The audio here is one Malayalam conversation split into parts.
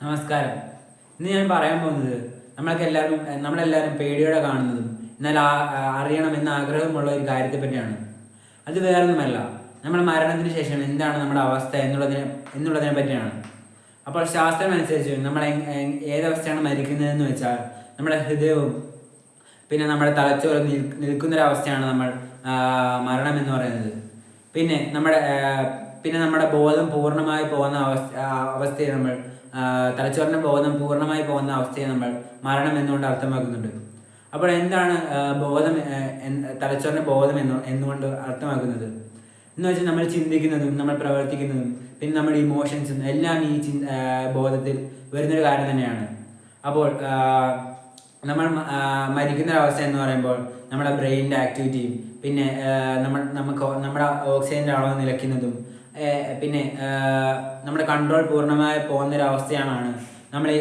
നമസ്കാരം. ഇന്ന് ഞാൻ പറയാൻ പോകുന്നത് നമ്മളെല്ലാവരും പേടിയോടെ കാണുന്നതും എന്നാൽ അറിയണമെന്ന് ആഗ്രഹമുള്ള ഒരു കാര്യത്തെ പറ്റിയാണ്. അത് വേറൊന്നുമല്ല, നമ്മൾ മരണത്തിന് ശേഷം എന്താണ് നമ്മുടെ അവസ്ഥ എന്നുള്ളതിനെ പറ്റിയാണ്. അപ്പോൾ ശാസ്ത്രം അനുസരിച്ച് നമ്മൾ ഏതവസ്ഥയാണ് മരിക്കുന്നതെന്ന് വെച്ചാൽ നമ്മുടെ ഹൃദയവും പിന്നെ നമ്മുടെ തലച്ചോറും നിൽക്കുന്നൊരവസ്ഥയാണ് മരണം എന്ന് പറയുന്നത്. പിന്നെ നമ്മുടെ ബോധം പൂർണ്ണമായി പോകുന്ന അവസ്ഥയെ തലച്ചോറിൻ്റെ ബോധം പൂർണ്ണമായി പോകുന്ന അവസ്ഥയെ നമ്മൾ മരണം എന്നുകൊണ്ട് അർത്ഥമാക്കുന്നുണ്ട്. അപ്പോൾ എന്താണ് തലച്ചോറിൻ്റെ ബോധം എന്നുകൊണ്ട് അർത്ഥമാക്കുന്നത് എന്ന് വെച്ചാൽ നമ്മൾ ചിന്തിക്കുന്നതും നമ്മൾ പ്രവർത്തിക്കുന്നതും പിന്നെ നമ്മുടെ ഇമോഷൻസും എല്ലാം ഈ ബോധത്തിൽ വരുന്നൊരു കാര്യം തന്നെയാണ്. അപ്പോൾ നമ്മൾ മരിക്കുന്നൊരവസ്ഥ എന്ന് പറയുമ്പോൾ നമ്മുടെ ബ്രെയിനിൻ്റെ ആക്ടിവിറ്റിയും പിന്നെ നമ്മുടെ ഓക്സിജൻ്റെ അളവ് നിലയ്ക്കുന്നതും പിന്നെ നമ്മുടെ കൺട്രോൾ പൂർണ്ണമായി പോകുന്നൊരവസ്ഥയാണ് നമ്മൾ ഈ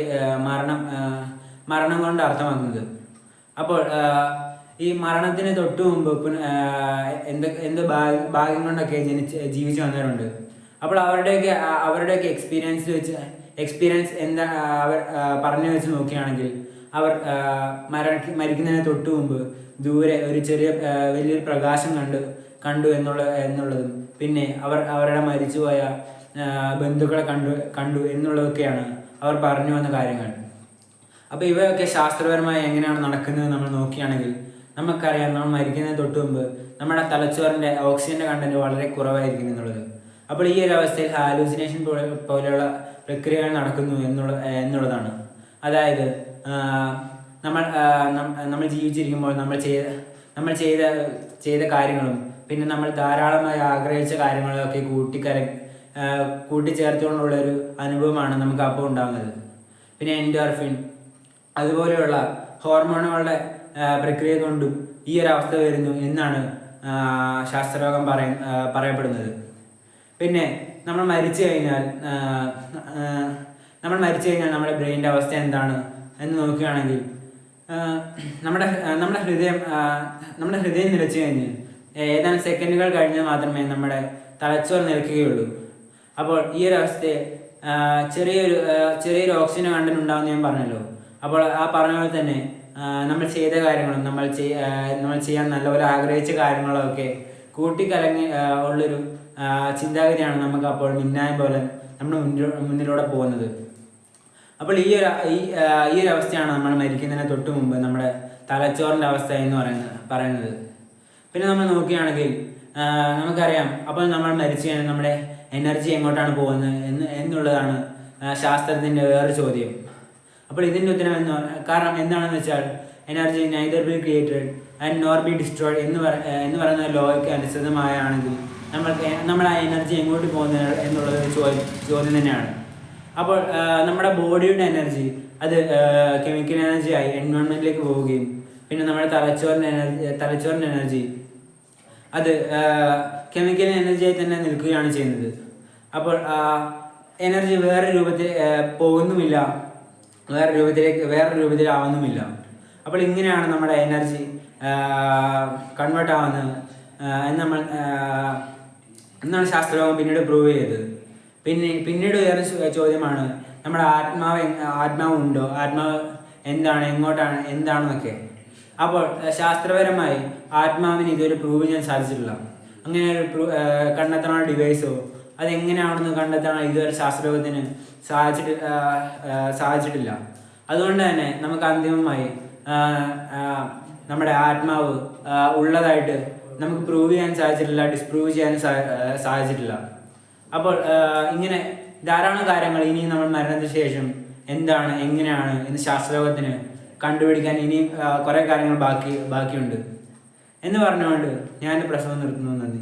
മരണം കൊണ്ട് അർത്ഥമാക്കുന്നത്. അപ്പോൾ ഈ മരണത്തിന് തൊട്ട് മുമ്പ് എന്ത് ഭാഗ്യം കൊണ്ടൊക്കെ ജീവിച്ചു വന്നവരുണ്ട്. അപ്പോൾ അവരുടെയൊക്കെ എക്സ്പീരിയൻസ് എന്താ അവർ പറഞ്ഞു വെച്ച് നോക്കുകയാണെങ്കിൽ അവർ മരിക്കുന്നതിന് തൊട്ട് മുമ്പ് ദൂരെ ഒരു വലിയൊരു പ്രകാശം കണ്ടു എന്നുള്ളതും പിന്നെ അവരുടെ മരിച്ചുപോയ ബന്ധുക്കളെ കണ്ടു എന്നുള്ളതൊക്കെയാണ് അവർ പറഞ്ഞു വന്ന കാര്യങ്ങൾ. അപ്പോൾ ഇവയൊക്കെ ശാസ്ത്രപരമായി എങ്ങനെയാണ് നടക്കുന്നത് നമ്മൾ നോക്കുകയാണെങ്കിൽ നമുക്കറിയാം, നമ്മൾ മരിക്കുന്നതിന് തൊട്ട് മുമ്പ് നമ്മുടെ തലച്ചോറിൻ്റെ ഓക്സിജൻ്റെ കണ്ടന്റ് വളരെ കുറവായിരിക്കും എന്നുള്ളത്. അപ്പോൾ ഈ ഒരു അവസ്ഥയിൽ ഹാലൂസിനേഷൻ പോലെയുള്ള പ്രക്രിയകൾ നടക്കുന്നു എന്നുള്ളതാണ്. അതായത് നമ്മൾ ജീവിച്ചിരിക്കുമ്പോൾ നമ്മൾ ചെയ്ത കാര്യങ്ങളും പിന്നെ നമ്മൾ ധാരാളമായി ആഗ്രഹിച്ച കാര്യങ്ങളൊക്കെ കൂട്ടിച്ചേർത്തുകൊണ്ടുള്ളൊരു അനുഭവമാണ് നമുക്ക് അപ്പോൾ ഉണ്ടാകുന്നത്. പിന്നെ എൻഡോർഫിൻ അതുപോലെയുള്ള ഹോർമോണുകളുടെ പ്രക്രിയ കൊണ്ടും ഈ ഒരു അവസ്ഥ വരുന്നു എന്നാണ് ശാസ്ത്രലോകം പറയപ്പെടുന്നത്. പിന്നെ നമ്മൾ മരിച്ചു കഴിഞ്ഞാൽ നമ്മുടെ ബ്രെയിനിൻ്റെ അവസ്ഥ എന്താണ് എന്ന് നോക്കുകയാണെങ്കിൽ നമ്മുടെ ഹൃദയം നിലച്ചു കഴിഞ്ഞ് ഏതാനും സെക്കൻഡുകൾ കഴിഞ്ഞാൽ മാത്രമേ നമ്മുടെ തലച്ചോറ് നിൽക്കുകയുള്ളൂ. അപ്പോൾ ഈ ഒരു അവസ്ഥയെ ചെറിയൊരു ഓക്സിജൻ കണ്ടന്റ് ഉണ്ടാകുമെന്ന് ഞാൻ പറഞ്ഞല്ലോ. അപ്പോൾ ആ പറഞ്ഞ പോലെ തന്നെ നമ്മൾ ചെയ്ത കാര്യങ്ങളും നമ്മൾ ചെയ്യാൻ നല്ലപോലെ ആഗ്രഹിച്ച കാര്യങ്ങളൊക്കെ കൂട്ടിക്കലങ്ങി ഉള്ളൊരു ചിന്താഗതിയാണ് നമുക്ക് അപ്പോൾ മിന്നായം പോലെ നമ്മുടെ മുന്നിലൂടെ പോകുന്നത്. അപ്പോൾ ഈ ഒരു അവസ്ഥയാണ് നമ്മൾ മരിക്കുന്നതിന് തൊട്ട് മുമ്പ് നമ്മുടെ തലച്ചോറിൻ്റെ അവസ്ഥ എന്ന് പറയുന്നത്. പിന്നെ നമ്മൾ നോക്കുകയാണെങ്കിൽ നമുക്കറിയാം, അപ്പോൾ നമ്മൾ മരിച്ചു കഴിഞ്ഞാൽ നമ്മുടെ എനർജി എങ്ങോട്ടാണ് പോകുന്നത് എന്നുള്ളതാണ് ശാസ്ത്രത്തിൻ്റെ വേറൊരു ചോദ്യം. അപ്പോൾ ഇതിൻ്റെ ഉത്തരം കാരണം എന്താണെന്ന് വെച്ചാൽ energy neither be created and nor B destroyed എന്ന് പറയുന്ന ലോയ്ക്ക് അനുസൃതമായാണെങ്കിൽ നമ്മൾ ആ എനർജി എങ്ങോട്ട് പോകുന്നത് എന്നുള്ളത് ചോദ്യം തന്നെയാണ്. അപ്പോൾ നമ്മുടെ ബോഡിയുടെ എനർജി അത് കെമിക്കൽ എനർജി ആയി എൻവയോൺമെൻറ്റിലേക്ക് പോവുകയും പിന്നെ നമ്മുടെ തലച്ചോറിൻ്റെ എനർജി അത് കെമിക്കൽ എനർജിയായി തന്നെ നിൽക്കുകയാണ് ചെയ്യുന്നത്. അപ്പോൾ എനർജി വേറെ രൂപത്തിൽ പോകുന്നുമില്ല, വേറെ രൂപത്തിലാവുന്നുമില്ല. അപ്പോൾ ഇങ്ങനെയാണ് നമ്മുടെ എനർജി കൺവേർട്ട് ആവുന്നത് എന്നാണ് ശാസ്ത്രലോകം പിന്നീട് പ്രൂവ് ചെയ്തത്. പിന്നീട് വേറെ ചോദ്യമാണ് നമ്മുടെ ആത്മാവ് ഉണ്ടോ, ആത്മാവ് എന്താണ്, എങ്ങോട്ടാണ്, എന്താണെന്നൊക്കെ. അപ്പോൾ ശാസ്ത്രപരമായി ആത്മാവിന് ഇതൊരു പ്രൂവ് ചെയ്യാൻ സാധിച്ചിട്ടില്ല. അങ്ങനെ ഒരു കണ്ടെത്താനുള്ള ഡിവൈസോ അതെങ്ങനെയാണെന്ന് കണ്ടെത്താൻ ഇതുവരെ ശാസ്ത്രലോകത്തിന് സാധിച്ചിട്ടില്ല. അതുകൊണ്ട് തന്നെ നമുക്ക് അന്തിമമായി നമ്മുടെ ആത്മാവ് ഉള്ളതായിട്ട് നമുക്ക് പ്രൂവ് ചെയ്യാൻ സാധിച്ചിട്ടില്ല, ഡിസ്പ്രൂവ് ചെയ്യാൻ സാധിച്ചിട്ടില്ല. അപ്പോൾ ഇങ്ങനെ ധാരാളം കാര്യങ്ങൾ ഇനിയും നമ്മൾ മരണത്തിന് ശേഷം എന്താണ്, എങ്ങനെയാണ് എന്ന് ശാസ്ത്രലോകത്തിന് കണ്ടുപിടിക്കാൻ ഇനിയും കുറേ കാര്യങ്ങൾ ബാക്കിയുണ്ട് എന്ന് പറഞ്ഞുകൊണ്ട് ഞാൻ പ്രസംഗം നിർത്തുന്നു. നന്ദി.